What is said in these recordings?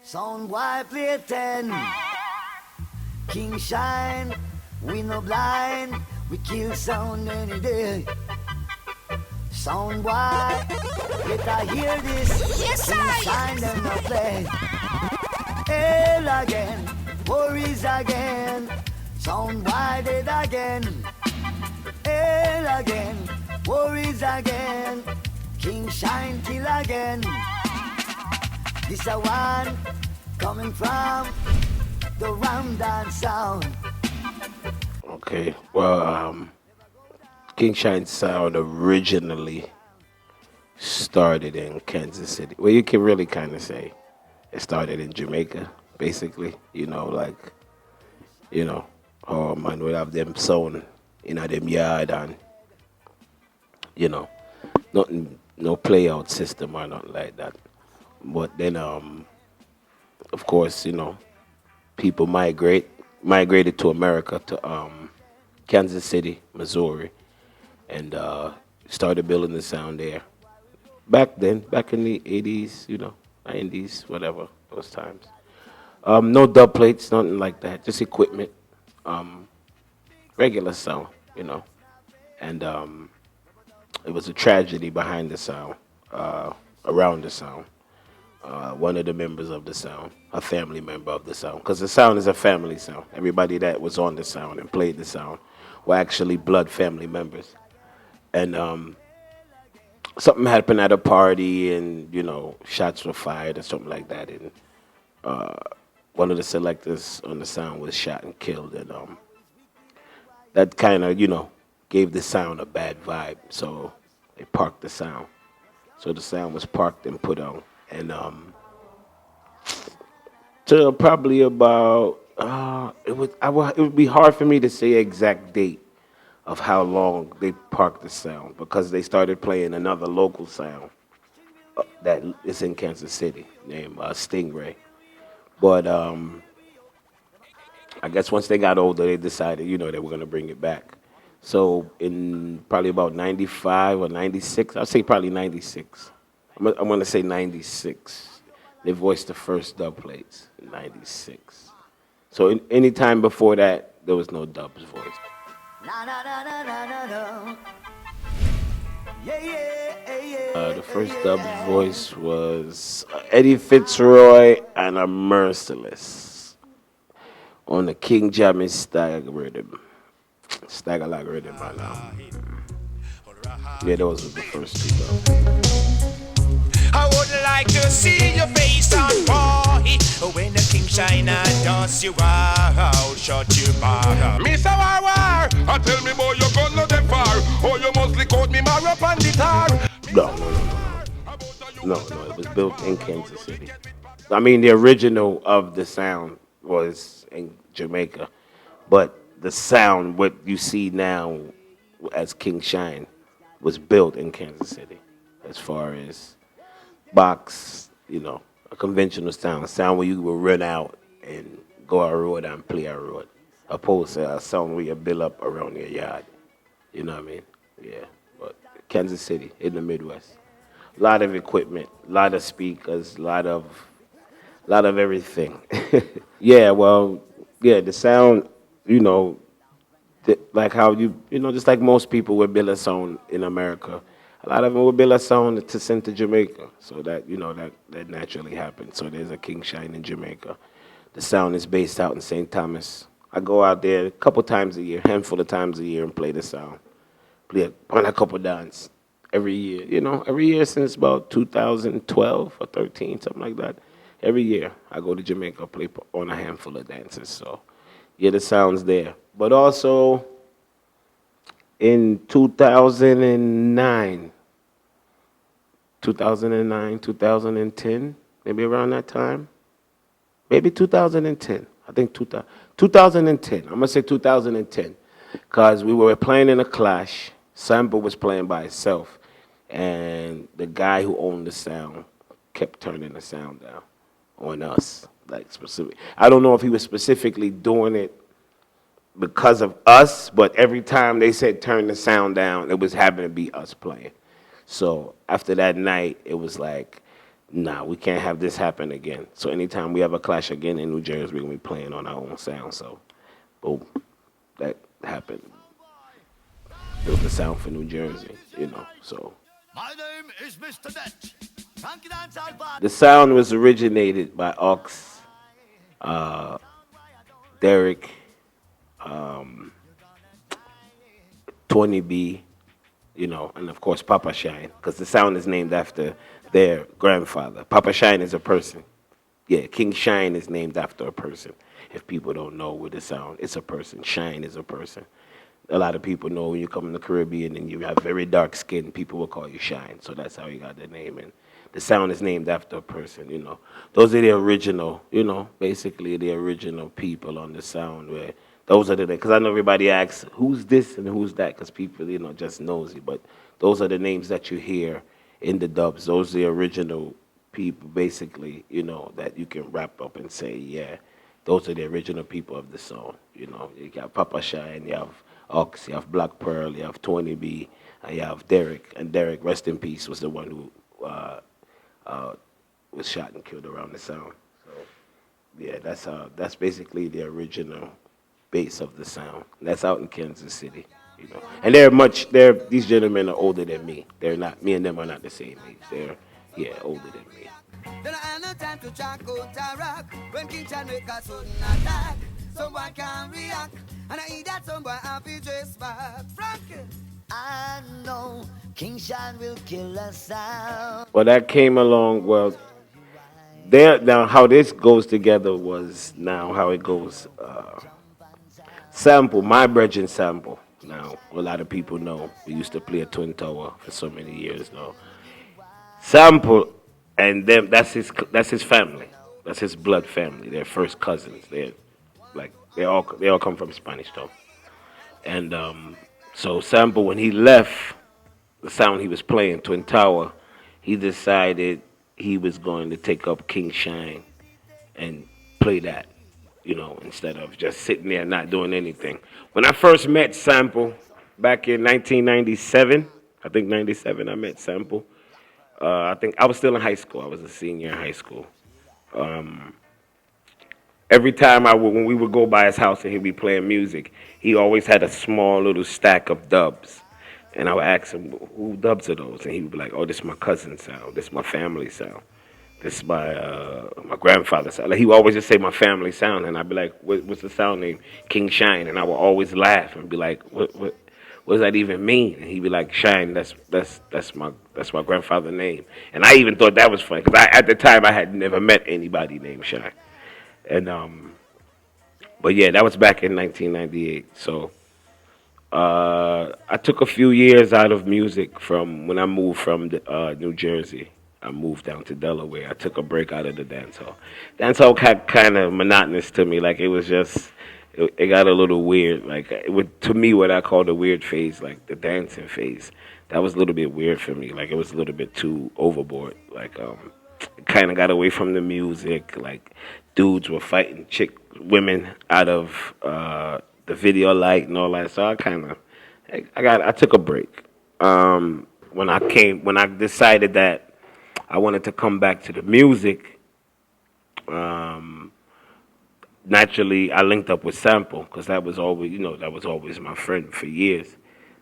Sound boy play 10. King shine, we no blind. We kill sound any day. Sound boy, let I hear this. Yes, King I. shine them no play. Hell again, worries again. Sound boy dead again. Hell again, worries again. King shine till again. This a one coming from the Ramdan sound. Okay, well, King Shine sound originally started in Kansas City. Well, you can really kind of say it started in Jamaica, basically. Oh man, we have them sound in them yard and, you know, nothing, no play out system or nothing like that. But then, of course, people migrated to America, to Kansas City, Missouri, and started building the sound there. Back then, back in the 80s, 90s, whatever, those times. No dub plates, nothing like that, just equipment, regular sound, And it was a tragedy behind the sound, around the sound. One of the members of the sound, a family member of the sound, because the sound is a family sound. Everybody that was on the sound and played the sound were actually blood family members. And something happened at a party, and shots were fired or something like that, and one of the selectors on the sound was shot and killed, and that kind of gave the sound a bad vibe. So they parked the sound. So the sound was parked and put on. And to probably about it would be hard for me to say exact date of how long they parked the sound, because they started playing another local sound that is in Kansas City named Stingray. But I guess once they got older, they decided they were going to bring it back. So in probably about 95 or 96, I'll say probably 96. I'm going to say 96. They voiced the first dub plates in 96. So any time before that, there was no dubs voiced. Na na na na na na na. Yeah, yeah, yeah. The first dub voice was Eddie Fitzroy and a Merciless on the King Jammy Stagger rhythm. Stagger-like rhythm right now. Yeah, those were the first two dubs. I would like to see your face on boy when the king shine and dust you out, shut you bar. Mr. War, I tell me boy you gonna them far, or you mostly caught me mar up on the tar. No, it was built in Kansas City. I mean, the original of the sound was in Jamaica, but the sound, what you see now as King Shine, was built in Kansas City, as far as box, a conventional sound, a sound where you will run out and go out road and play a road, opposed to a sound where you build up around your yard. You know what I mean? Yeah. But Kansas City in the Midwest, a lot of equipment, a lot of speakers, a lot of everything. Yeah. Well, yeah, the sound, like how just like most people would build a sound in America. A lot of them will build a sound to send to Jamaica, so that that naturally happens. So there's a King Shine in Jamaica. The sound is based out in St. Thomas. I go out there a couple times a year, handful of times a year, and play the sound. Play on a couple dance every year. Every year since about 2012 or 13, something like that. Every year I go to Jamaica, play on a handful of dances. So yeah, the sound's there. But also in 2009, 2010, maybe around that time. Maybe 2010. I think 2010. I'm going to say 2010. Because we were playing in a clash. Sample was playing by itself. And the guy who owned the sound kept turning the sound down on us. Like specific. I don't know if he was specifically doing it because of us, but every time they said turn the sound down, it was having to be us playing. So after that night, it was like, nah, we can't have this happen again. So anytime we have a clash again in New Jersey, we're gonna be playing on our own sound. So, boom, that happened. Built the sound for New Jersey, you know. So My name is Mr. Dutch. Funky dancehall party. the sound was originated by Ox, Derek, 20B, you know, and of course Papa Shine, because the sound is named after their grandfather. Papa Shine is a person. Yeah, King Shine is named after a person. If people don't know with the sound, it's a person. Shine is a person. A lot of people know when you come in the Caribbean and you have very dark skin, people will call you Shine. So that's how you got the name. And the sound is named after a person, you know. Those are the original, you know, basically the original people on the sound where those are the, because I know everybody asks, who's this and who's that? Because people, you know, just nosy. But those are the names that you hear in the dubs. Those are the original people, basically, you know, that you can wrap up and say, yeah, those are the original people of the song. You know, you got Papa Shine, you have Ox, you have Black Pearl, you have 20B, and you have Derek. And Derek, rest in peace, was the one who was shot and killed around the sound. So, yeah, that's basically the original base of the sound. That's out in Kansas City, you know. And these gentlemen are older than me. They're not, me and them are not the same age. They're, yeah, older than me. Then I had no time to check out a rock. When King Chan make a sudden attack, someone can react. And I eat that some boy happy dress back. Frankie, I know King Chan will kill us out. Well, that came along, well, there, now how this goes together was now how it goes. Sample, my brethren sample. Now, a lot of people know we used to play a Twin Tower for so many years now. Sample and them, that's his family. That's his blood family. They're first cousins. They all come from Spanish Town. And so Sample, when he left the sound he was playing, Twin Tower, he decided he was going to take up King Shine and play that, you know, instead of just sitting there not doing anything. When I first met Sample back in 1997, I think 97, I met Sample. I think I was still in high school. I was a senior in high school. Every time when we would go by his house and he'd be playing music, he always had a small little stack of dubs. And I would ask him, who dubs are those? And he would be like, oh, this is my cousin's sound. This is my family sound. This is my grandfather's sound. Like, he would always just say my family sound. And I'd be like, what's the sound name? King Shine. And I would always laugh and be like, what does that even mean? And he'd be like, Shine, that's my grandfather's name. And I even thought that was funny, because at the time I had never met anybody named Shine. And but yeah, that was back in 1998. So I took a few years out of music from when I moved from New Jersey. I moved down to Delaware. I took a break out of the dancehall. Dancehall got kind of monotonous to me. Like, it was just, it got a little weird. Like, to me, what I call the weird phase, like the dancing phase, that was a little bit weird for me. Like, it was a little bit too overboard. Like, it kind of got away from the music. Like, dudes were fighting women out of the video light and all that. So I took a break. When I decided that I wanted to come back to the music, naturally I linked up with Sample, because that was always my friend for years.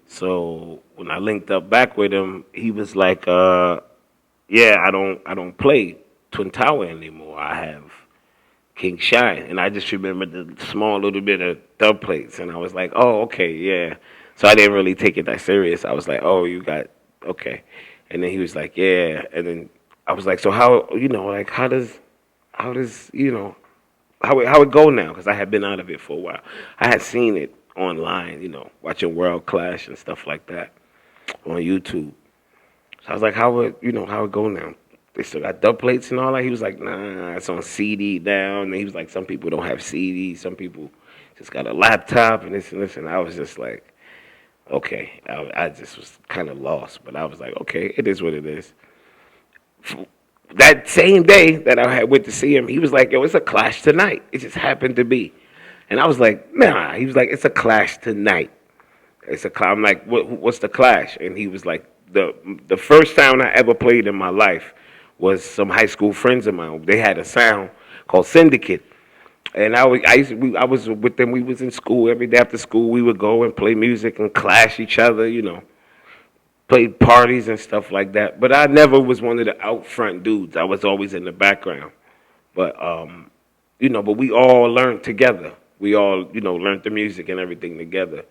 So when I linked up back with him, he was like, yeah, I don't play Twin Tower anymore. I have King Shine. And I just remember the small little bit of dub plates, and I was like, oh, okay, yeah. So I didn't really take it that serious. I was like, oh, you got, okay. And then he was like, yeah. And then I was like, so how does how it go now? Because I had been out of it for a while. I had seen it online, watching World Clash and stuff like that on YouTube. So I was like, how it go now? They still got dub plates and all that. He was like, nah, it's on CD now. And he was like, some people don't have CDs. Some people just got a laptop and this and this. And I was just like, okay. I just was kind of lost. But I was like, okay, it is what it is. That same day that I went to see him, he was like, yo, it's a clash tonight. It just happened to be. And I was like, nah. He was like, it's a clash tonight. I'm like, what's the clash? And he was like, the first sound I ever played in my life was some high school friends of mine. They had a sound called Syndicate. And I was with them. We was in school every day after school. We would go and play music and clash each other, play parties and stuff like that. But I never was one of the out front dudes. I was always in the background. But but we all learned together. We all, learned the music and everything together.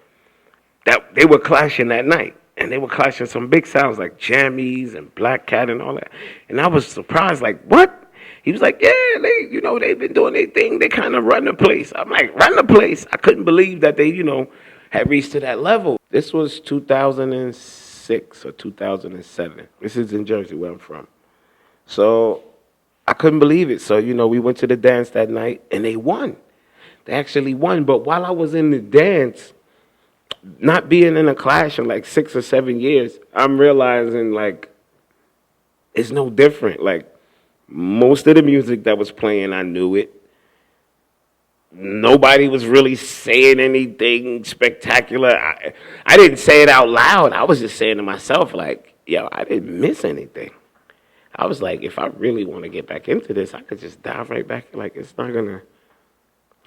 That they were clashing that night, and they were clashing some big sounds like Jammies and Black Cat and all that. And I was surprised, like, what? He was like, yeah, they've been doing their thing. They kind of run the place. I'm like, run the place? I couldn't believe that they, had reached to that level. This was 2006 or 2007. This is in Jersey, where I'm from. So I couldn't believe it. So, we went to the dance that night, and they won. They actually won. But while I was in the dance, not being in a clash in like 6 or 7 years, I'm realizing, like, it's no different. Like, most of the music that was playing, I knew it. Nobody was really saying anything spectacular. I didn't say it out loud. I was just saying to myself, like, yo, I didn't miss anything. I was like, if I really want to get back into this, I could just dive right back. Like, it's not going to...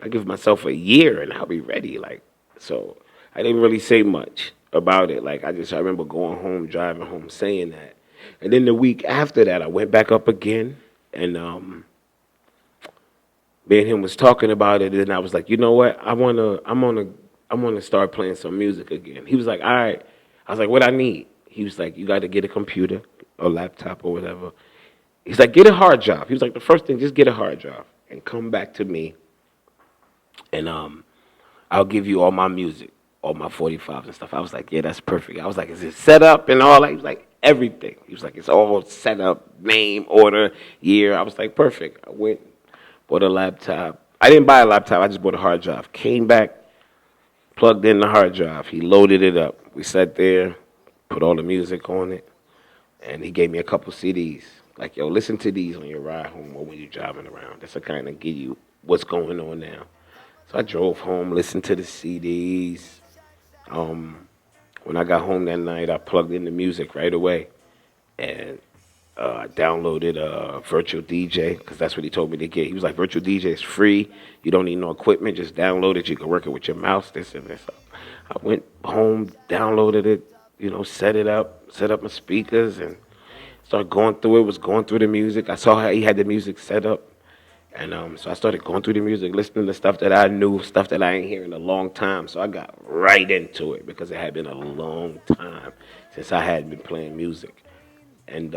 I give myself a year and I'll be ready. Like, so I didn't really say much about it. Like, I remember going home, driving home, saying that. And then the week after that, I went back up again. And me and him was talking about it, and I was like, you know what? I'm gonna start playing some music again. He was like, all right. I was like, what I need? He was like, you got to get a computer or laptop or whatever. He's like, get a hard drive. He was like, the first thing, just get a hard drive and come back to me, and I'll give you all my music, all my 45s and stuff. I was like, yeah, that's perfect. I was like, is it set up and all that? He was like, everything. He was like, it's all set up, name, order, year. I was like, perfect. I went, bought a laptop. I didn't buy a laptop. I just bought a hard drive. Came back, plugged in the hard drive. He loaded it up. We sat there, put all the music on it, and he gave me a couple CDs. Like, yo, listen to these on your ride home or when you're driving around. That's to kind of give you what's going on now. So I drove home, listened to the CDs. When I got home that night, I plugged in the music right away, and I downloaded Virtual DJ, because that's what he told me to get. He was like, Virtual DJ is free. You don't need no equipment. Just download it. You can work it with your mouse, this and this. I went home, downloaded it, set up my speakers, and started going through it, was going through the music. I saw how he had the music set up. And so I started going through the music, listening to stuff that I knew, stuff that I ain't hear in a long time. So I got right into it because it had been a long time since I had been playing music. And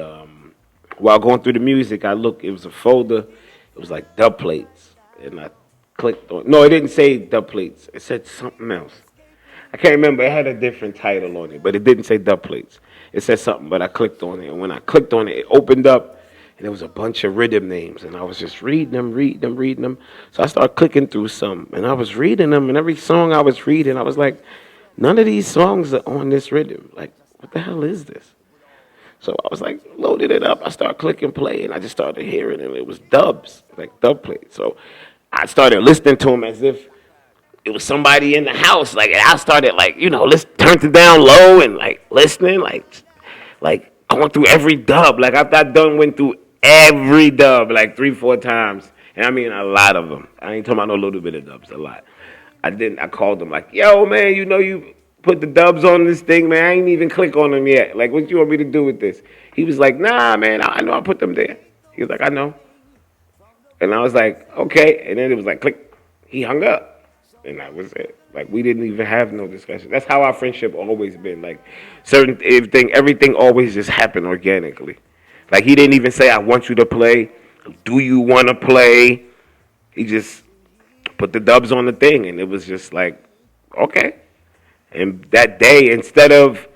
while going through the music, I looked, it was a folder. It was like dub plates. And I clicked on, no, it didn't say dub plates. It said something else. I can't remember. It had a different title on it, but it didn't say dub plates. It said something, but I clicked on it. And when I clicked on it, it opened up. And there was a bunch of rhythm names, and I was just reading them. So I started clicking through some, and I was reading them, and every song I was reading, I was like, none of these songs are on this rhythm. Like, what the hell is this? So I was like, loaded it up. I started clicking play, and I just started hearing it. It was dubs, like dub plates. So I started listening to them as if it was somebody in the house. Like, and I started, like, turned it down low and, like, listening, like going through every dub. Like, after I went through every dub like 3-4 times, and I mean a lot of them. I ain't talking about no little bit of dubs, a lot. I called them like, yo, man, you put the dubs on this thing, man. I ain't even click on them yet. Like, what you want me to do with this? He was like, nah, man, I know I put them there. He was like, I know. And I was like, okay. And then it was like, click. He hung up, and that was it. Like, we didn't even have no discussion. That's how our friendship always been. Like, everything always just happened organically. Like, he didn't even say, I want you to play. Do you want to play? He just put the dubs on the thing, and it was just like, okay. And that day, instead of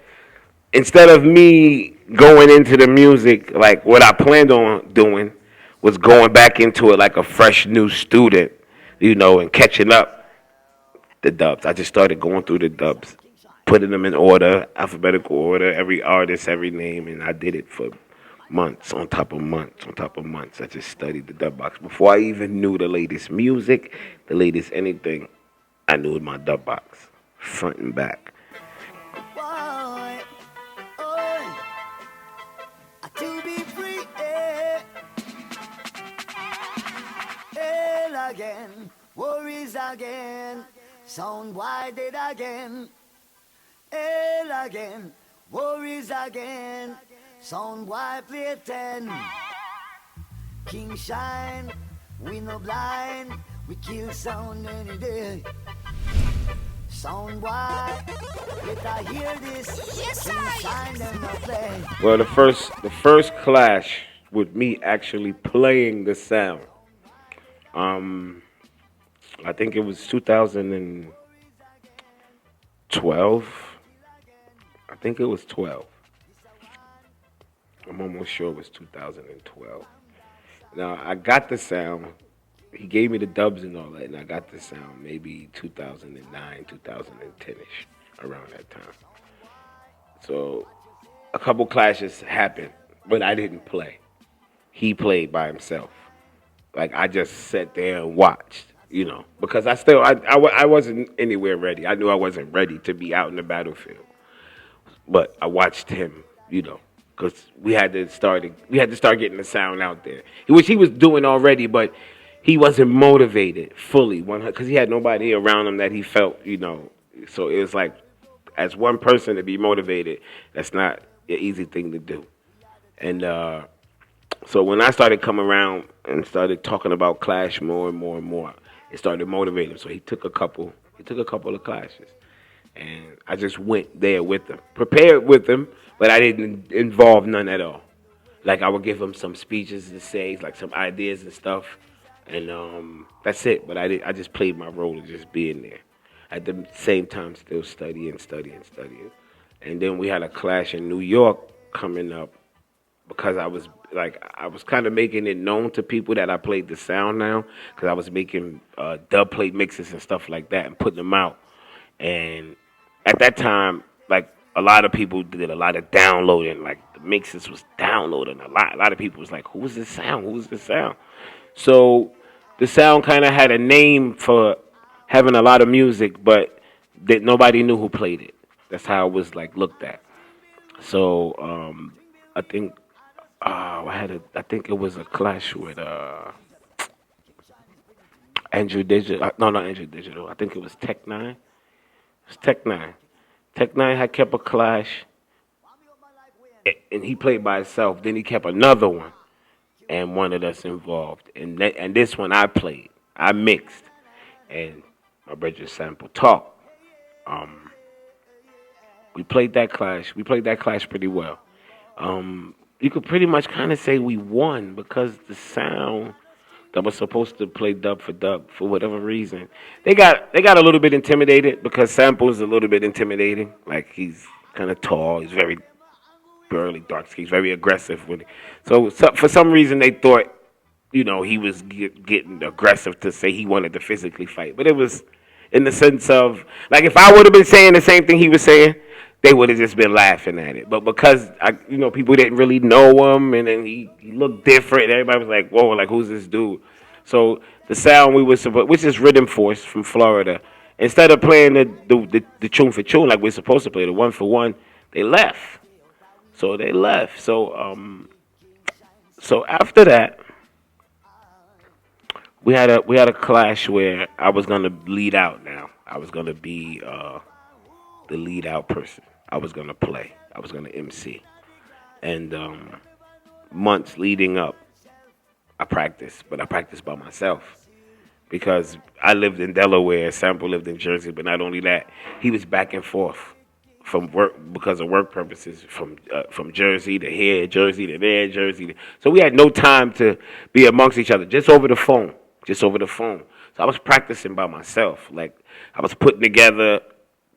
me going into the music, like what I planned on doing was going back into it like a fresh new student, and catching up the dubs. I just started going through the dubs, putting them in order, alphabetical order, every artist, every name, and I did it for months on top of months on top of months. I just studied the dub box. Before I even knew the latest music, the latest anything, I knew my dub box, front and back. Boy, oh, to be free, yeah. again, worries again. Sound wide dead again. Hell again, worries again. Sound wide play 10. King shine, we no blind. We kill sound any day. Sound wide, let I hear this. Yes, King shine them no play. Well, the first clash with me actually playing the sound. I think it was 2012. I think it was 12. I'm almost sure it was 2012. Now, I got the sound. He gave me the dubs and all that, and I got the sound maybe 2009, 2010-ish, around that time. So a couple clashes happened, but I didn't play. He played by himself. Like, I just sat there and watched, because I wasn't anywhere ready. I knew I wasn't ready to be out in the battlefield. But I watched him, because we had to start getting the sound out there, which he was doing already, but he wasn't motivated fully, because he had nobody around him that he felt, So it was like, as one person to be motivated, that's not an easy thing to do. And so when I started coming around and started talking about Clash more and more and more, it started motivating him. So he took a couple of clashes. And I just went there with him, prepared with him, but I didn't involve none at all. Like, I would give him some speeches to say, like some ideas and stuff, and that's it. But I just played my role of just being there. At the same time, still studying. And then we had a clash in New York coming up, because I was kind of making it known to people that I played the sound now, because I was making dub plate mixes and stuff like that and putting them out. And at that time, like, a lot of people did a lot of downloading. Like, the mixes was downloading a lot. A lot of people was like, "Who's this sound? Who's this sound?" So the sound kind of had a name for having a lot of music, but that nobody knew who played it. That's how it was like looked at. So I think I think it was a clash with Andrew Digital. No, not Andrew Digital. I think it was Tech Nine. It was Tech Nine. Tech Nine had kept a clash, and he played by himself. Then he kept another one, and wanted us involved. And this one I played. I mixed, and my brother Sample talked. We played that clash. We played that clash pretty well. You could pretty much kind of say we won, because the sound that was supposed to play dub for whatever reason, they got a little bit intimidated, because Sample's a little bit intimidating. Like, he's kind of tall, he's very burly, dark skin, he's very aggressive with it. So for some reason they thought, he was getting aggressive to say he wanted to physically fight. But it was in the sense of, like, if I would have been saying the same thing he was saying, they would have just been laughing at it. But because people didn't really know him, and then he looked different, everybody was like, "Whoa, like, who's this dude?" So the sound we were supposed, which is Rhythm Force from Florida, instead of playing the tune for tune like we're supposed to play, the one for one, they left. So so after that, we had a clash where I was gonna lead out. Now I was gonna be the lead out person. I was gonna play. I was gonna MC. And months leading up, I practiced, but I practiced by myself, because I lived in Delaware, Sample lived in Jersey. But not only that, he was back and forth from work, because of work purposes, from Jersey to here, Jersey to there, Jersey. So we had no time to be amongst each other, just over the phone. So I was practicing by myself. Like, I was putting together,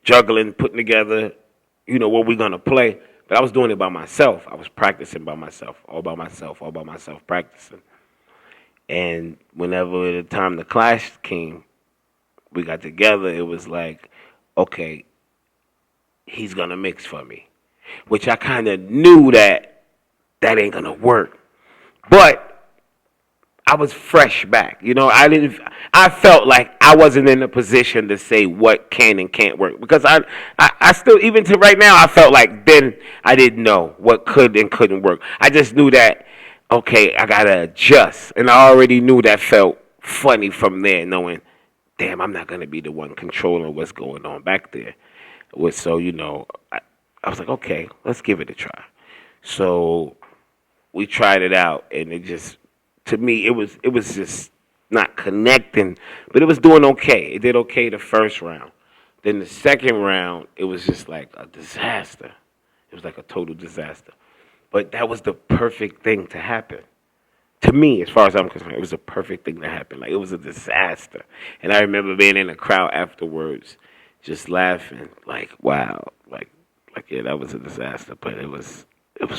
juggling, putting together, what we're gonna play. But I was doing it by myself. I was practicing by myself, all by myself, practicing. And whenever the time the clash came, we got together. It was like, okay, he's gonna mix for me, which I kind of knew that ain't gonna work. But I was fresh back, I felt like I wasn't in a position to say what can and can't work, because I still, even to right now, I felt like then I didn't know what could and couldn't work. I just knew that, okay, I gotta adjust, and I already knew that felt funny from there, knowing, damn, I'm not gonna be the one controlling what's going on back there. So I was like, okay, let's give it a try. So we tried it out, and it just, to me, it was just not connecting, but it was doing okay. It did okay the first round. Then the second round, it was just like a disaster. It was like a total disaster. But that was the perfect thing to happen. To me, as far as I'm concerned, it was a perfect thing to happen. Like, it was a disaster. And I remember being in the crowd afterwards, just laughing, like, wow, like yeah, that was a disaster. But it was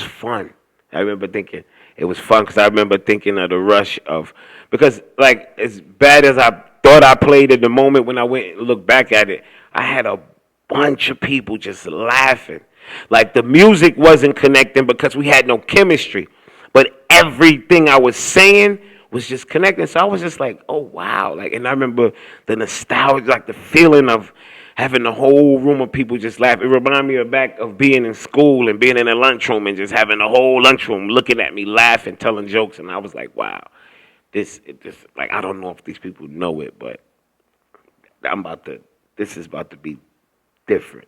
fun. I remember thinking it was fun because I remember thinking of the rush of, because like as bad as I thought I played in the moment, when I went and looked back at it, I had a bunch of people just laughing. Like, the music wasn't connecting because we had no chemistry, but everything I was saying was just connecting. So I was just like, oh wow. Like, and I remember the nostalgia, like the feeling of having the whole room of people just laugh. It reminded me back of being in school and being in a lunchroom and just having the whole lunchroom looking at me, laughing, telling jokes. And I was like, wow, this, like, I don't know if these people know it, but this is about to be different.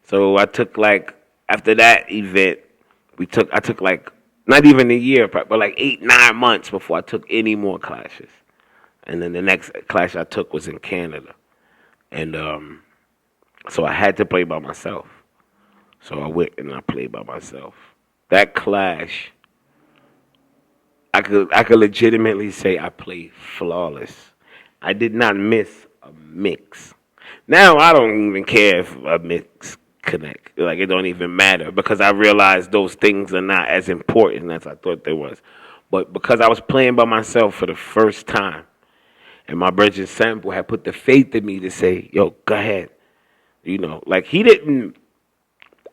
So I took, like, after that event, I took like, not even a year, but like 8-9 months before I took any more classes. And then the next class I took was in Canada. And so I had to play by myself. So I went and I played by myself. That clash, I could legitimately say I played flawless. I did not miss a mix. Now I don't even care if a mix connect. Like, it don't even matter, because I realized those things are not as important as I thought they was. But because I was playing by myself for the first time, and my brother Sample had put the faith in me to say, yo, go ahead. Like, he didn't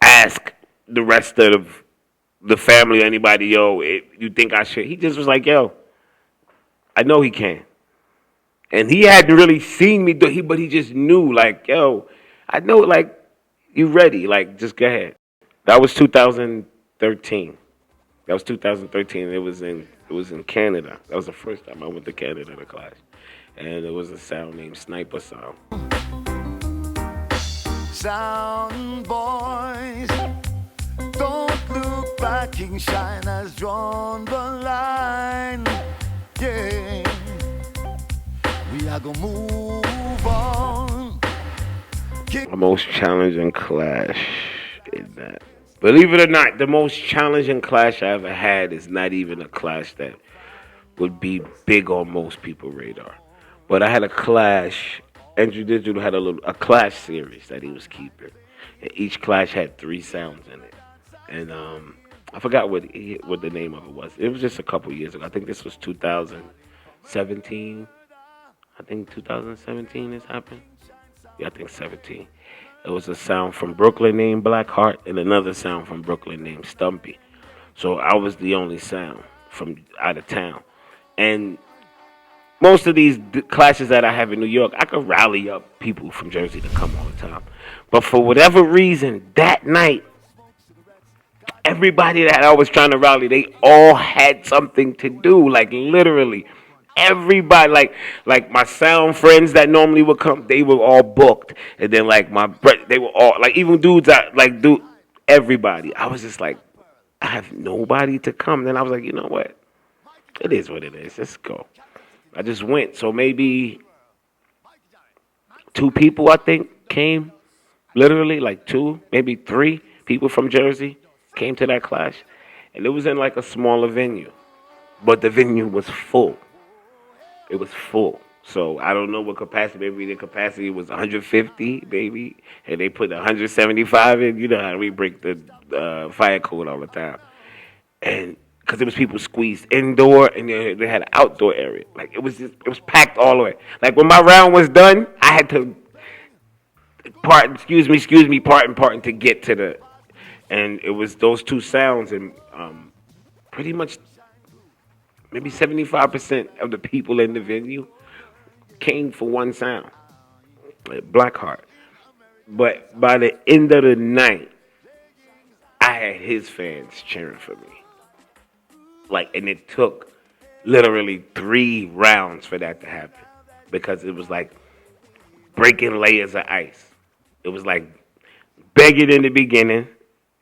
ask the rest of the family or anybody, yo, you think I should? He just was like, yo, I know he can. And he hadn't really seen me do it, but he just knew, like, yo, I know, like, you ready? Like, just go ahead. That was 2013. That was 2013. It was in Canada. That was the first time I went to Canada to class, and it was a sound named Sniper Sound. Sound boys, don't look back. King Shine has drawn the line. Yeah, we are gonna move on. The most challenging clash in that. Believe it or not, the most challenging clash I ever had is not even a clash that would be big on most people's radar. But I had a clash. Andrew Digital had a clash series that he was keeping. And each clash had 3 sounds in it. And I forgot what the name of it was. It was just a couple years ago. I think this was 2017. I think 2017 this happened. Yeah, I think 17. It was a sound from Brooklyn named Blackheart and another sound from Brooklyn named Stumpy. So I was the only sound from out of town. And most of these clashes that I have in New York, I could rally up people from Jersey to come all the time. But for whatever reason, that night, everybody that I was trying to rally, they all had something to do. Like, literally. Everybody, like my sound friends that normally would come, they were all booked. And then, like, they were all, like, even dudes, everybody. I was just like, I have nobody to come. Then I was like, you know what? It is what it is. Let's go. I just went. So maybe 2 people, I think, came. Literally, like 2, maybe 3 people from Jersey came to that clash. And it was in, like, a smaller venue. But the venue was full. It was full. So I don't know what capacity. Maybe the capacity was 150, maybe. And they put 175 in. You know how we break the fire code all the time. And because it was people squeezed indoor, and they had an outdoor area. Like, it was packed all the way. Like, when my round was done, I had to part and part to get to the, and it was those 2 sounds, and pretty much maybe 75% of the people in the venue came for one sound, like Blackheart. But by the end of the night, I had his fans cheering for me. Like, and it took literally 3 rounds for that to happen because it was like breaking layers of ice. It was like begging in the beginning,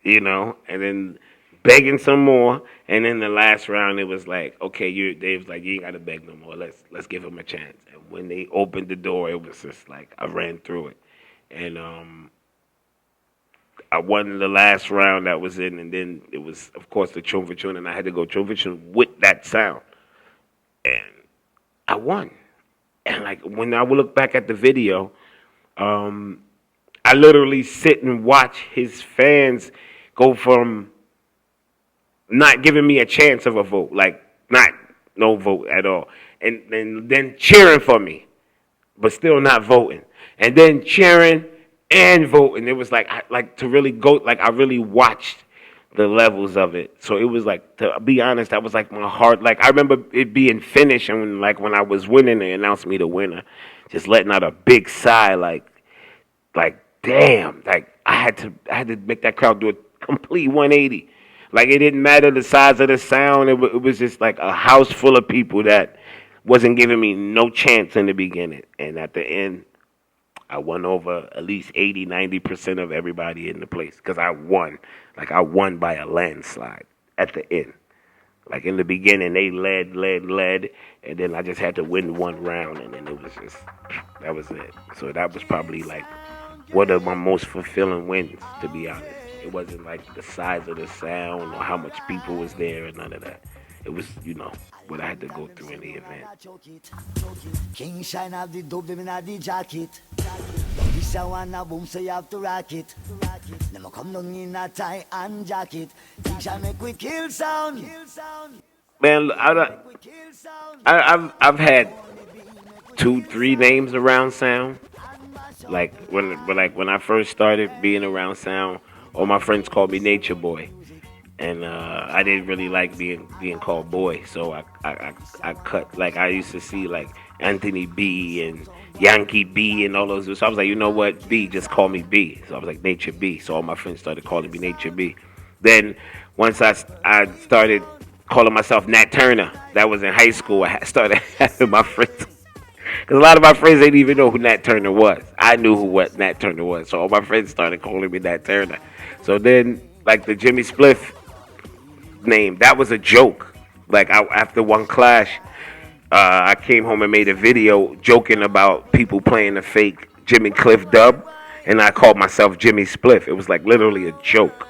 and then begging some more, and then the last round it was like, okay, they was like, you ain't gotta beg no more. Let's give him a chance. And when they opened the door, it was just like I ran through it, and I won the last round that was in, and then it was of course the chun for chun, and I had to go chun for chun with that sound, and I won. And like when I would look back at the video, I literally sit and watch his fans go from not giving me a chance of a vote, like not no vote at all, and then cheering for me, but still not voting, and then cheering and voting. It was like to really go, like I really watched the levels of it. So it was like, to be honest, that was like my heart. Like I remember it being finished, and when I was winning, they announced me the winner, just letting out a big sigh, like damn, like I had to make that crowd do a complete 180. Like it didn't matter the size of the sound. It was just like a house full of people that wasn't giving me no chance in the beginning, and at the end, I won over at least 80, 90% of everybody in the place because I won. Like I won by a landslide at the end. Like in the beginning, they led, and then I just had to win one round, and then it was just, that was it. So that was probably like one of my most fulfilling wins, to be honest. It wasn't like the size of the sound or how much people was there or none of that. It was, what I had to go through in the event. King shine have the dub them in the jacket. This a one a boom, so you have to rock it. Them come down in a tie and jacket. King shine make we kill sound. Man, I've had 2-3 names around sound. Like when I first started being around sound, all my friends called me Nature Boy, and I didn't really like being called boy, so I cut. Like I used to see like Anthony B and Yankee B and all those. So I was like, you know what, B, just call me B. So I was like Nature B. So all my friends started calling me Nature B. Then once I started calling myself Nat Turner, that was in high school. I started having my friends. Because a lot of my friends didn't even know who Nat Turner was. I knew what Nat Turner was. So all my friends started calling me Nat Turner. So then, like the Jimmy Spliff name, that was a joke. Like after one clash, I came home and made a video joking about people playing a fake Jimmy Cliff dub. And I called myself Jimmy Spliff. It was like literally a joke.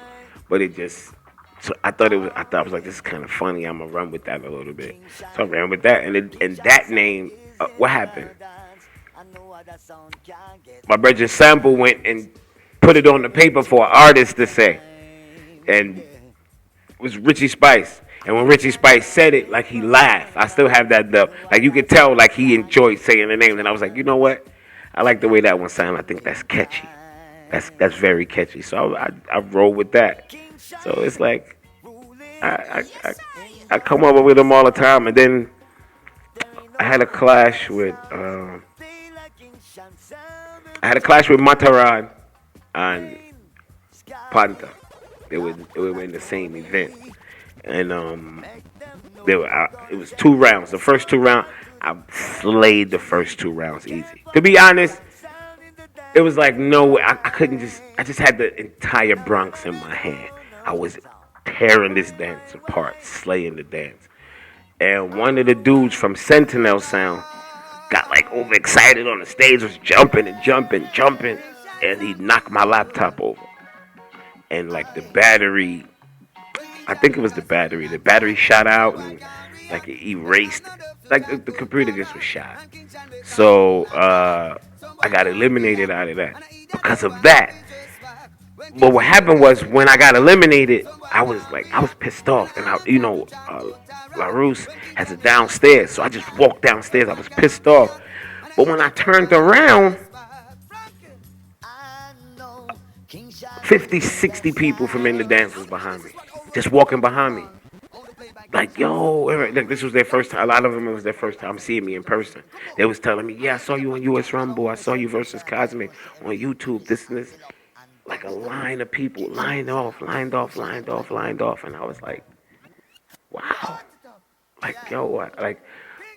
But it just... So I thought it was like, this is kind of funny. I'm going to run with that a little bit. So I ran with that. And that name... what happened? My brother Sample went and put it on the paper for an artist to say, and it was Richie Spice. And when Richie Spice said it, like he laughed. I still have that dub. Like you could tell, like he enjoyed saying the name. And I was like, you know what? I like the way that one sounded. I think that's catchy. That's very catchy. So I roll with that. So it's like I come up with them all the time, and then I had a clash with Matterhorn and Panther. They were in the same event, and it was 2 rounds. The first 2 rounds, I slayed the first 2 rounds easy. To be honest, it was like no, I couldn't just. I just had the entire Bronx in my hand. I was tearing this dance apart, slaying the dance. And one of the dudes from Sentinel Sound got like overexcited on the stage, was jumping, and he knocked my laptop over. And like the battery, I think it was the battery shot out and like it erased, like the computer just was shot. So I got eliminated out of that because of that. But what happened was when I got eliminated, I was pissed off, and LaRousse has it downstairs, so I just walked downstairs. I was pissed off, but when I turned around, 50, 60 people from In the Dance was behind me, just walking behind me. Like, yo, like this was their first time. A lot of them, it was their first time seeing me in person. They was telling me, yeah, I saw you on US Rumble. I saw you versus Kosmik on YouTube, this and this. Like a line of people lined off. And I was like, wow. Like, yo,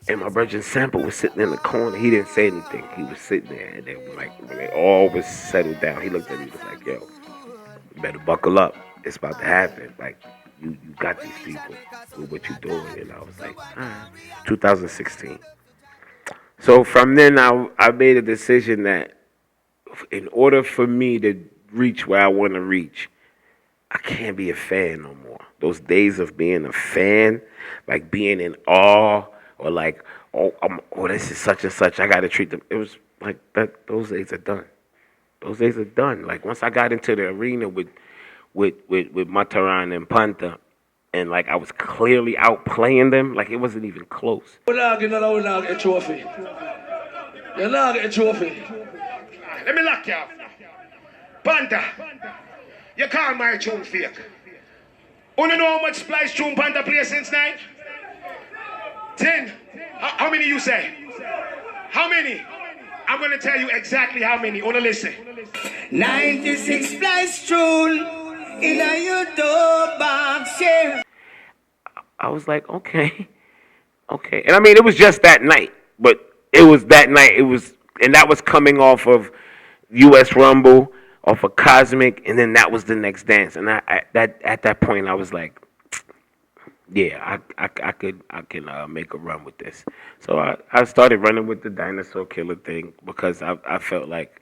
and my brother Sample was sitting in the corner. He didn't say anything. He was sitting there, and then like when they all was settled down, he looked at me and was like, yo, you better buckle up. It's about to happen. Like, you got these people with what you're doing. And I was like, all right. 2016. So from then, I made a decision that in order for me to reach where I want to reach, I can't be a fan no more. Those days of being a fan, like being in awe, or like, oh, this is such and such. I got to treat them. It was like that. Those days are done. Those days are done. Like once I got into the arena with Matterhorn and Panther, and like I was clearly outplaying them, like it wasn't even close. We're not get a trophy. You're not get a trophy. Let me lock you up. Panther, you call my tune fake. Wanna know how much splice tune Panther play since night? 10. How many you say? How many? I'm gonna tell you exactly how many. Wanna listen? 96 splice tune in a YouTube box, yeah. I was like, okay. And I mean, it was just that night, but it was that night. And that was coming off of U.S. Rumble, off of Kosmik, and then that was the next dance. And at that point, I was like, yeah, I can make a run with this. So I started running with the Dinosaur Killer thing because I felt like,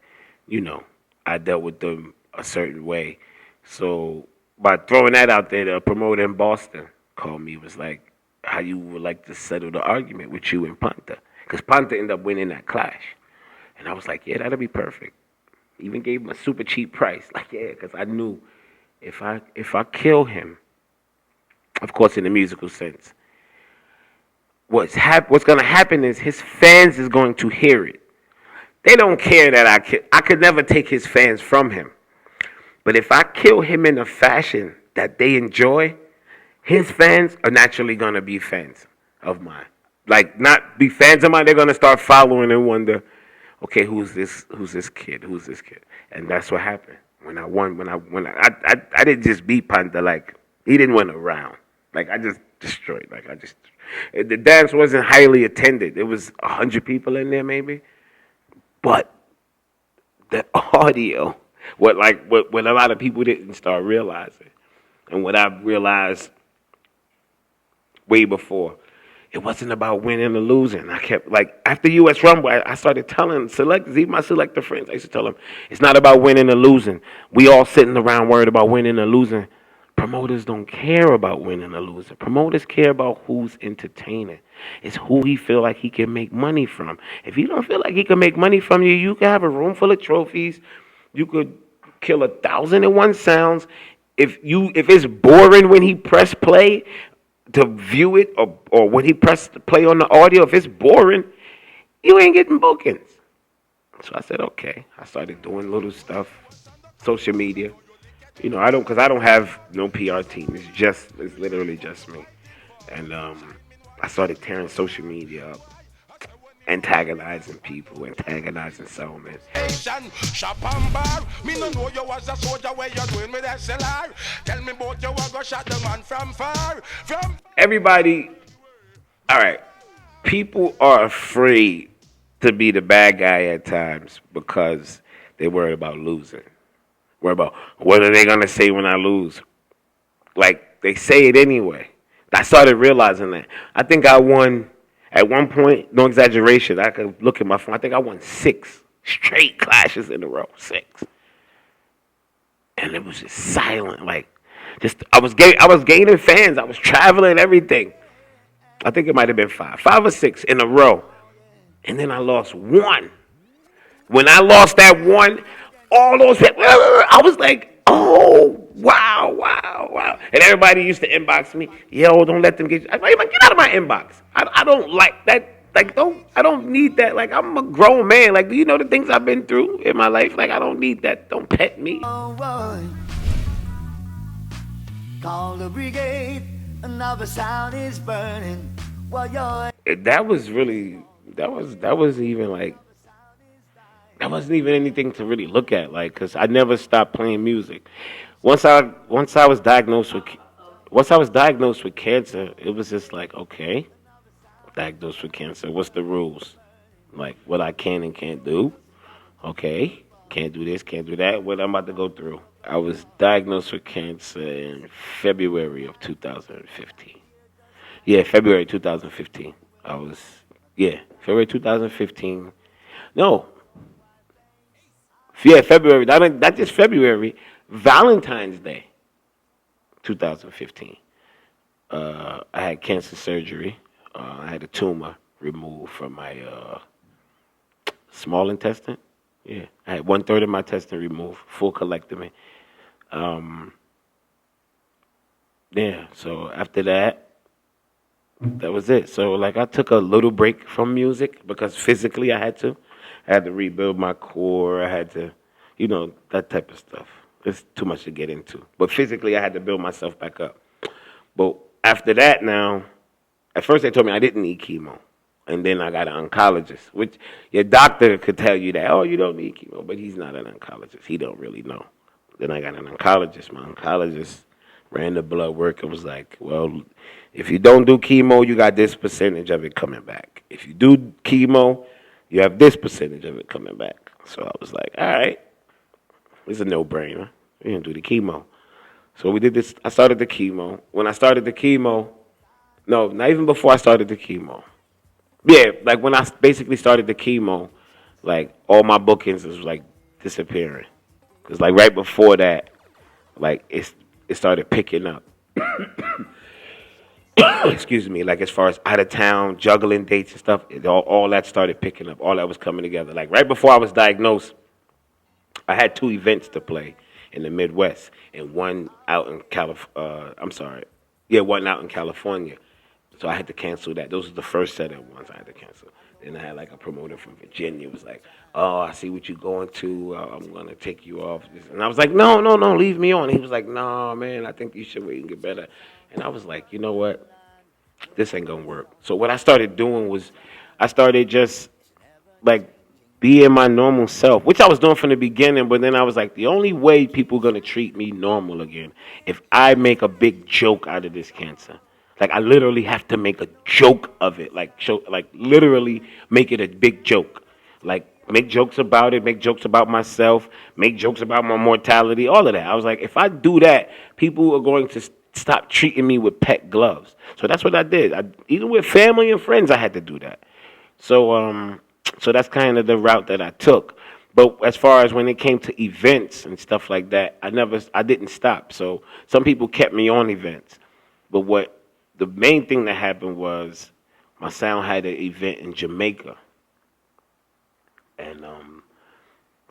I dealt with them a certain way. So by throwing that out there, the promoter in Boston called me, was like, how you would like to settle the argument with you and Panther? Because Panther ended up winning that clash. And I was like, yeah, that'll be perfect. Even gave him a super cheap price. Like, yeah, because I knew if I kill him, of course in the musical sense, what's going to happen is his fans is going to hear it. They don't care that I could never take his fans from him. But if I kill him in a fashion that they enjoy, his fans are naturally going to be fans of mine. Like, not be fans of mine, they're going to start following and wonder, okay, who's this kid? And that's what happened. When I didn't just beat Panther, like, he didn't win a round. Like, I just destroyed. The dance wasn't highly attended. There was 100 people in there maybe. But the audio, what a lot of people didn't start realizing, and what I realized way before, it wasn't about winning or losing. I kept, like, after U.S. Rumble, I started telling selectors, even my selector friends, I used to tell them, it's not about winning or losing. We all sitting around worried about winning or losing. Promoters don't care about winning or losing. Promoters care about who's entertaining. It's who he feel like he can make money from. If he don't feel like he can make money from you, you can have a room full of trophies. You could kill 1,001 sounds. If it's boring when he press play to view it, or when he press play on the audio, if it's boring, you ain't getting bookings. So I said, okay. I started doing little stuff, social media. I don't have no PR team. It's literally just me. And I started tearing social media up, antagonizing people, antagonizing settlements. Shop and bar. Me no know you was a soldier where you doing with SLR. Tell me about you go shot the man from far. Everybody, all right, people are afraid to be the bad guy at times because they're worried about losing. Worried about what are they going to say when I lose. Like, they say it anyway. I started realizing that. I think I won, at one point, no exaggeration, I could look at my phone, I think I won 6 straight clashes in a row. 6. And it was just silent. Like, I was gaining fans. I was traveling, everything. I think it might have been 5 or 6 in a row. And then I lost 1. When I lost that 1, all those people, I was like, oh, wow. And everybody used to inbox me, yo, don't let them get you. I'm like, get out of my inbox. I don't like that. Like, I don't need that. Like, I'm a grown man. Like, do you know the things I've been through in my life? Like, I don't need that. Don't pet me. Oh boy, call the brigade. Another sound is burning. While you're That wasn't even anything to really look at, like, because I never stopped playing music. Once I was diagnosed once I was diagnosed with cancer, it was just like, okay, diagnosed with cancer. What's the rules? Like what I can and can't do. Okay, can't do this, can't do that. What I'm about to go through. I was diagnosed with cancer in February of 2015. Yeah, February 2015. I was, yeah, February 2015. No, yeah, February. Not just February. Valentine's Day, 2015. I had cancer surgery. I had a tumor removed from my small intestine. Yeah, I had 1/3 of my intestine removed, full colectomy. Um, yeah, so after that, that was it. So like I took a little break from music because physically I had to. I had to rebuild my core. I had to, that type of stuff. It's too much to get into. But physically I had to build myself back up. But after that now, at first they told me I didn't need chemo. And then I got an oncologist, which your doctor could tell you that, oh, you don't need chemo, but he's not an oncologist. He don't really know. Then I got an oncologist. My oncologist ran the blood work and was like, well, if you don't do chemo, you got this percentage of it coming back. If you do chemo, you have this percentage of it coming back. So I was like, all right, it's a no-brainer. We're going to do the chemo. So we did this. I started the chemo. When I started the chemo, no, not even before I started the chemo. Yeah, like when I basically started the chemo, like all my bookings was like disappearing. Cause like right before that, like it started picking up. Excuse me, like as far as out of town, juggling dates and stuff, all that started picking up. All that was coming together. Like right before I was diagnosed, I had 2 events to play in the Midwest and one out in one out in California. So I had to cancel that. Those were the first set of ones I had to cancel. Then I had like a promoter from Virginia was like, "Oh, I see what you're going to. I'm gonna take you off." And I was like, "No, no, no, leave me on." He was like, "No, man, I think you should wait and get better." And I was like, "You know what? This ain't gonna work." So what I started doing was, I started just like being my normal self, which I was doing from the beginning. But then I was like, the only way people are gonna treat me normal again if I make a big joke out of this cancer. Like I literally have to make a joke of it, like literally make it a big joke, like make jokes about it, make jokes about myself, make jokes about my mortality, all of that. I was like, if I do that, people are going to stop treating me with pet gloves. So that's what I did. Even with family and friends, I had to do that. So that's kind of the route that I took. But as far as when it came to events and stuff like that, I didn't stop. So some people kept me on events, but the main thing that happened was my sound had an event in Jamaica, and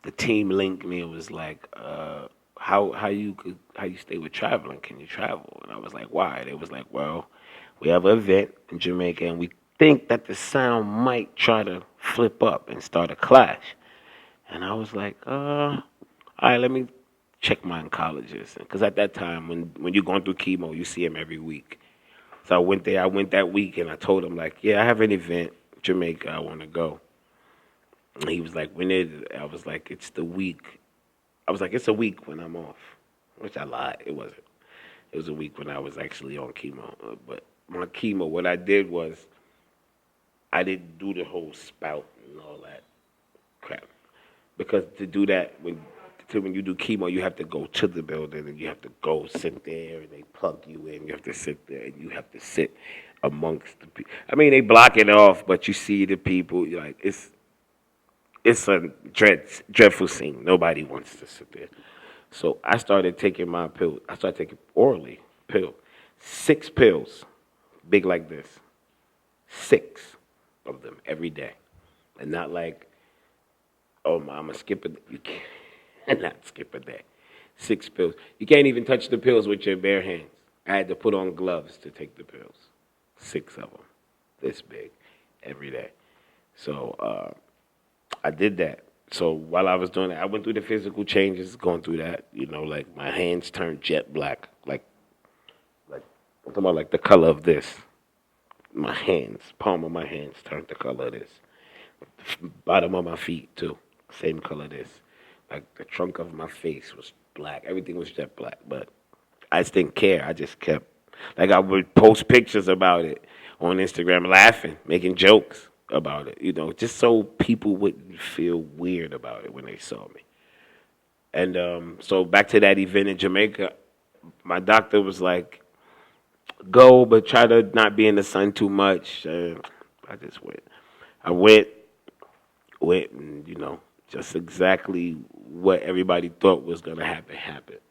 the team linked me. It was like, how you stay with traveling? Can you travel? And I was like, why? They was like, well, we have an event in Jamaica, and we think that the sound might try to flip up and start a clash. And I was like, all right, let me check my oncologist, because at that time, when you're going through chemo, you see him every week. So I went there. I went that week, and I told him, like, yeah, I have an event in Jamaica. I want to go. And he was like, when is it? I was like, it's the week. I was like, it's a week when I'm off, which I lied. It wasn't. It was a week when I was actually on chemo. But my chemo, what I did was I didn't do the whole spout and all that crap. Because to do that, when you do chemo, you have to go to the building and you have to go sit there and they plug you in. You have to sit there and you have to sit amongst the people. I mean, they block it off, but you see the people. You're like, it's a dreadful scene. Nobody wants to sit there. So I started taking my pill. I started taking orally pill, 6 pills, big like this, 6 of them every day, and not like, oh, I'm gonna skip it. You can't not skip a day. 6 pills. You can't even touch the pills with your bare hands. I had to put on gloves to take the pills. 6 of them, this big, every day. So I did that. So while I was doing that, I went through the physical changes, going through that. Like my hands turned jet black, like I'm talking about like the color of this. My hands, palm of my hands turned the color of this. Bottom of my feet too, same color of this. Like the trunk of my face was black. Everything was jet black, but I just didn't care. I just kept Like I would post pictures about it on Instagram, laughing, making jokes about it, you know, just so people wouldn't feel weird about it when they saw me. And so back to that event in Jamaica, my doctor was like, "Go, but try to not be in the sun too much." I just went. I went, and you know, just exactly what everybody thought was gonna happen happened,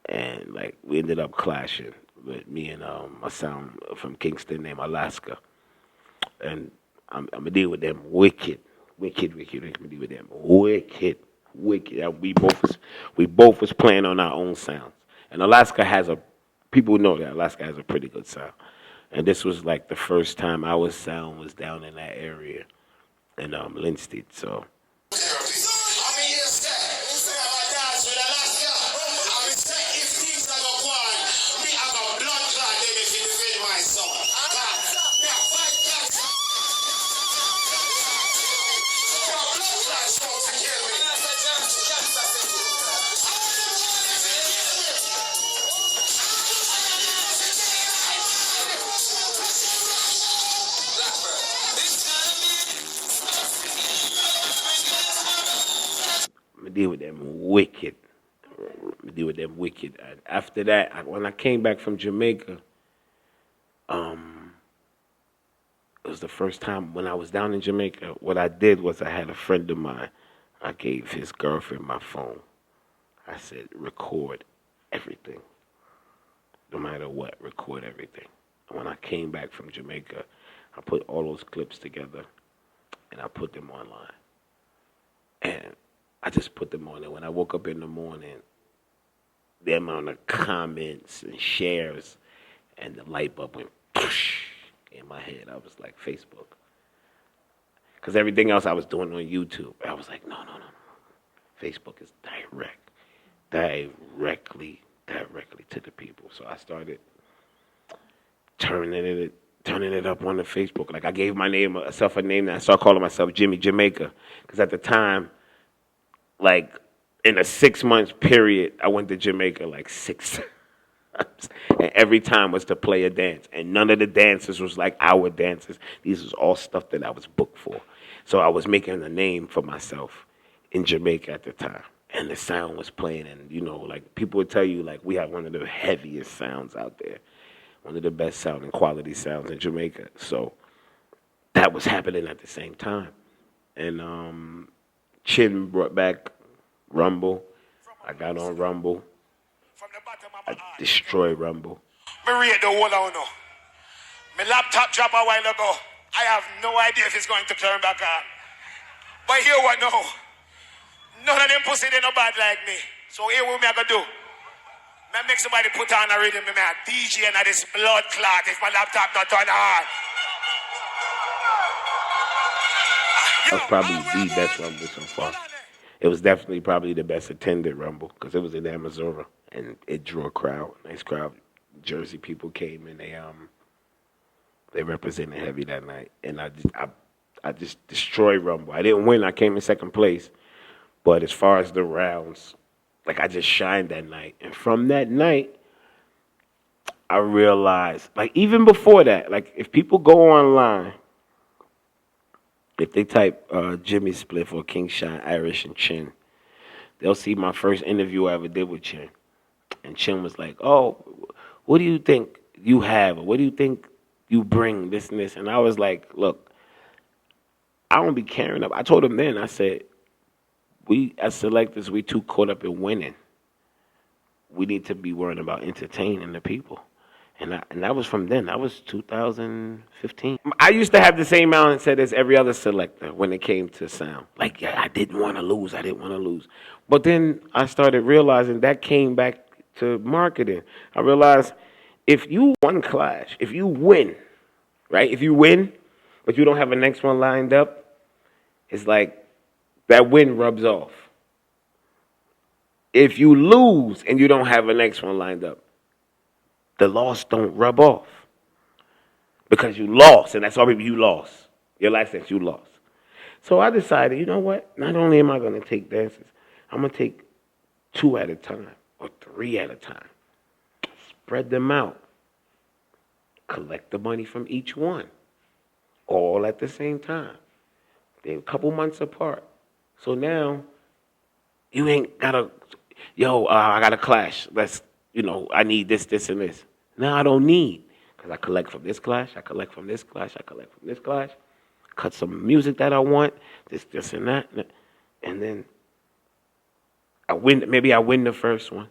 and like we ended up clashing with me and a sound from Kingston named Alaska, and I'm gonna deal with them wicked. I'm gonna deal with them wicked. We both was playing on our own sounds, and Alaska has a people know that Alaska has a pretty good sound, and this was like the first time our sound was down in that area in Linstead, so. Deal with them wicked. Deal with them wicked. And after that, when I came back from Jamaica, it was the first time when I was down in Jamaica. What I did was I had a friend of mine. I gave his girlfriend my phone. I said, record everything. No matter what, record everything. And when I came back from Jamaica, I put all those clips together and I put them online. And I just put them on there. When I woke up in the morning, the amount of comments and shares and the light bulb went in my head. I was like, Facebook. Because everything else I was doing on YouTube, I was like, no. Facebook is directly to the people. So I started turning it up on the Facebook. Like I gave myself a name that I started calling myself Jimmy Jamaica. Because at the time, like in a 6 month period, I went to Jamaica like 6 times. And every time was to play a dance. And none of the dances was like our dances. These was all stuff that I was booked for. So I was making a name for myself in Jamaica at the time. And the sound was playing. And, you know, like people would tell you, like, we have one of the heaviest sounds out there. One of the best sounding quality sounds in Jamaica. So that was happening at the same time. And Chin brought back Rumble. I got on Rumble. I destroyed Rumble. Me rate the whole out now. My laptop dropped a while ago. I have no idea if it's going to turn back on. But here what now? None of them pussy they no bad like me. So here what me I gonna do? Me make somebody put on a rhythm. Me a DJ and this blood clot if my laptop not turn on. That was probably the best Rumble so far. It was definitely probably the best attended Rumble because it was in Amazura and it drew a crowd, nice crowd. Jersey people came and they represented heavy that night, and I just destroyed Rumble. I didn't win. I came in second place, but as far as the rounds, like I just shined that night. And from that night, I realized, like even before that, like if people go online. If they type Jimmy Spliff or King Shine, Irish, and Chin, they'll see my first interview I ever did with Chin. And Chin was like, oh, what do you think you have? What do you think you bring, this and this? And I was like, look, I don't be caring. I told him then, I said, we as selectors, we too caught up in winning. We need to be worrying about entertaining the people. And that was from then. That was 2015. I used to have the same mindset as every other selector when it came to sound. Like, yeah, I didn't want to lose. But then I started realizing that came back to marketing. I realized if you one clash, if you win, right? If you win, but you don't have a next one lined up, it's like that win rubs off. If you lose and you don't have a next one lined up, the loss don't rub off because you lost, and that's all you lost. Your life sentence, you lost. So I decided, you know what? Not only am I going to take dances, I'm going to take 2 at a time or 3 at a time. Spread them out. collect the money from each one, all at the same time. They're a couple months apart. So now you ain't gotta, I got a clash. I need this, this, and this. Now I don't need, because I collect from this clash, I collect from this clash, I collect from this clash, cut some music that I want, this, and that. And then maybe I win the first one,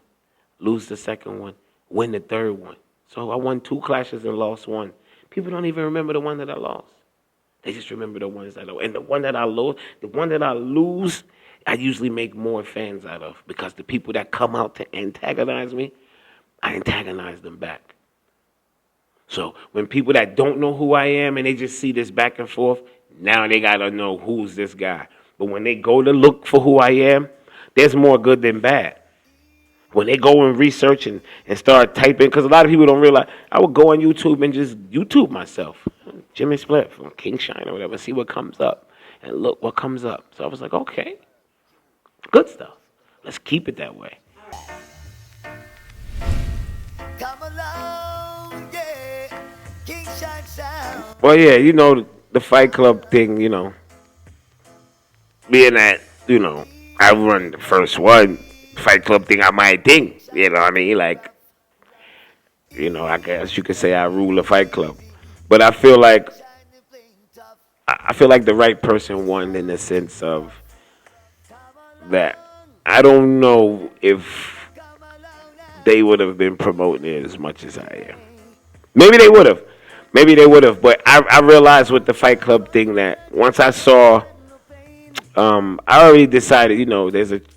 lose the second one, win the third one. So I won 2 clashes and lost 1. People don't even remember the one that I lost. They just remember the ones that I won. And the one that I lose, I usually make more fans out of, because the people that come out to antagonize me, I antagonize them back. So when people that don't know who I am and they just see this back and forth, now they got to know who's this guy. But when they go to look for who I am, there's more good than bad. When they go and research and start typing, because a lot of people don't realize, I would go on YouTube and just YouTube myself. Jimmy Split from King Shine or whatever, see what comes up. And look what comes up. So I was like, okay, good stuff. Let's keep it that way. Come along, yeah. King Shine sound. Well, yeah, the Fight Club thing, being that, I run the first one, Fight Club thing, I my thing. You know what I mean? Like, I guess you could say I rule the Fight Club. But I feel like the right person won, in the sense of that I don't know if they would have been promoting it as much as I am. Maybe they would have. But I realized with the Fight Club thing that once I saw, I already decided,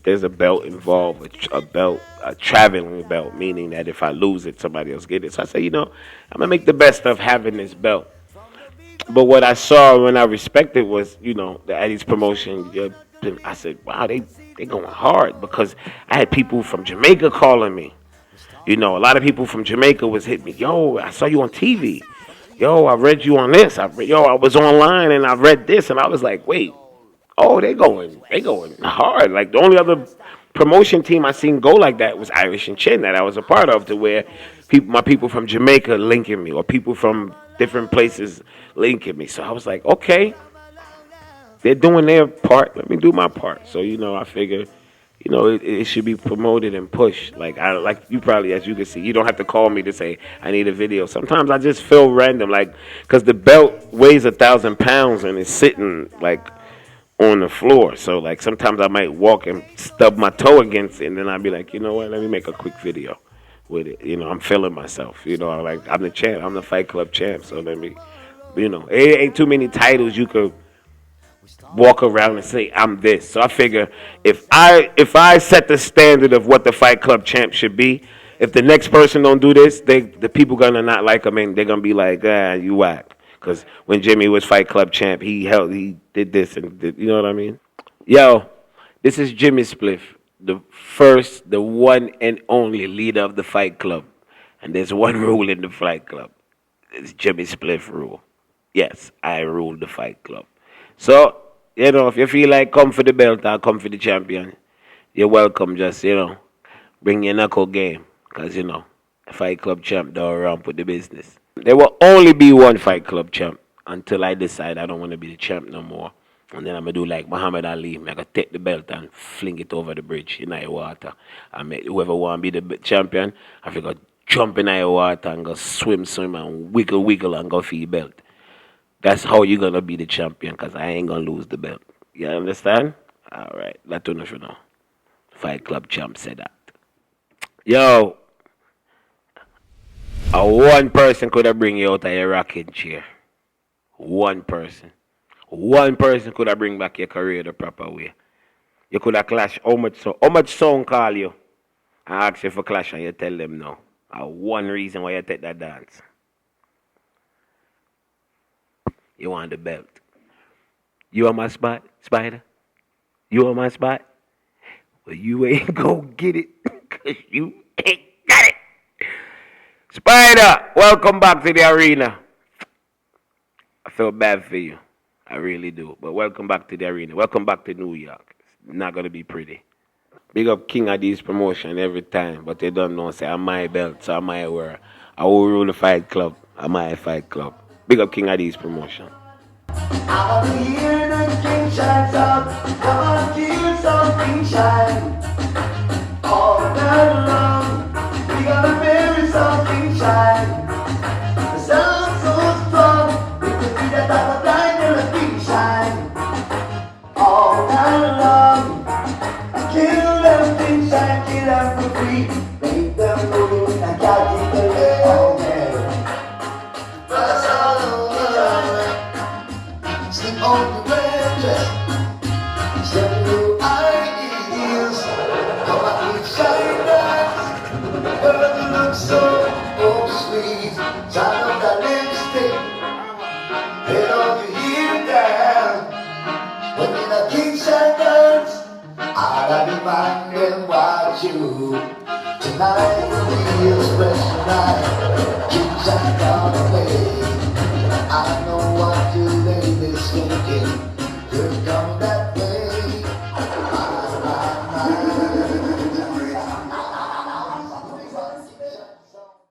there's a belt involved, a traveling belt, meaning that if I lose it, somebody else get it. So I said, I'm going to make the best of having this belt. But what I saw when I respected was, the Eddie's promotion. I said, wow, they going hard, because I had people from Jamaica calling me. A lot of people from Jamaica was hitting me. Yo, I saw you on TV. Yo, I read you on this. I was online and I read this, and I was like, wait. Oh, they going hard. Like, the only other promotion team I seen go like that was Irish and Chin, that I was a part of, to where my people from Jamaica linking me, or people from different places linking me. So I was like, okay, they're doing their part. Let me do my part. So I figure, it should be promoted and pushed. Like you probably, as you can see, you don't have to call me to say I need a video. Sometimes I just feel random, like, because the belt weighs 1,000 pounds and it's sitting like on the floor. So like sometimes I might walk and stub my toe against it, and then I'd be like, you know what, let me make a quick video with it. I'm feeling myself. I'm the champ. I'm the Fight Club champ. So let me, it ain't too many titles you could walk around and say I'm this. So I figure if I set the standard of what the Fight Club champ should be, if the next person don't do this, the people gonna not like him, and they're gonna be like, you whack. Because when Jimmy was Fight Club champ, he did this and did, you know what I mean? Yo, this is Jimmy Spliff, the one and only leader of the Fight Club. And there's one rule in the Fight Club. It's Jimmy Spliff rule. Yes, I rule the Fight Club. So, if you feel like come for the belt or come for the champion, you're welcome. Just, bring your knuckle game. Because, Fight Club champ don't ramp with the business. There will only be one Fight Club champ until I decide I don't want to be the champ no more. And then I'm going to do like Muhammad Ali. I'm going to take the belt and fling it over the bridge in the water. And whoever want to be the champion, I figure jump in the water and go swim and wiggle and go for your belt. That's how you're going to be the champion, because I ain't going to lose the belt. You understand? All right. That's enough for now. Fight Club champ said that. Yo. One person could have bring you out of your rocking chair. One person. One person could have bring back your career the proper way. You could have clashed. How much sound call you? I ask you for clash and you tell them no. One reason why you take that dance. You want the belt. You on my spot, Spider? You on my spot? Well, you ain't gonna get it, because you ain't got it. Spider, welcome back to the arena. I feel bad for you. I really do. But welcome back to the arena. Welcome back to New York. It's not going to be pretty. Big up King of these promotion every time. But they don't know, say, I'm my belt, so I might wear I will rule the Fight Club. I'm my Fight Club. Big up King Addy's promotion. I want to hear the king shines up. Come on, kill something shine. All night long, we gonna bury something shine. The sound so strong, we can see that I'm a blind and a king shine. All night long, kill them things shine, kill them for free. Make them move and catch it the way on there. That's all sleep on the branches, step new ideas. How I keep shining eyes, girl, you look so sweet. Shine on that lipstick, head on your heel down. When in a king shine dance, I'll be minding watch you. Tonight will be a special night. King shine down the way. I know what to do.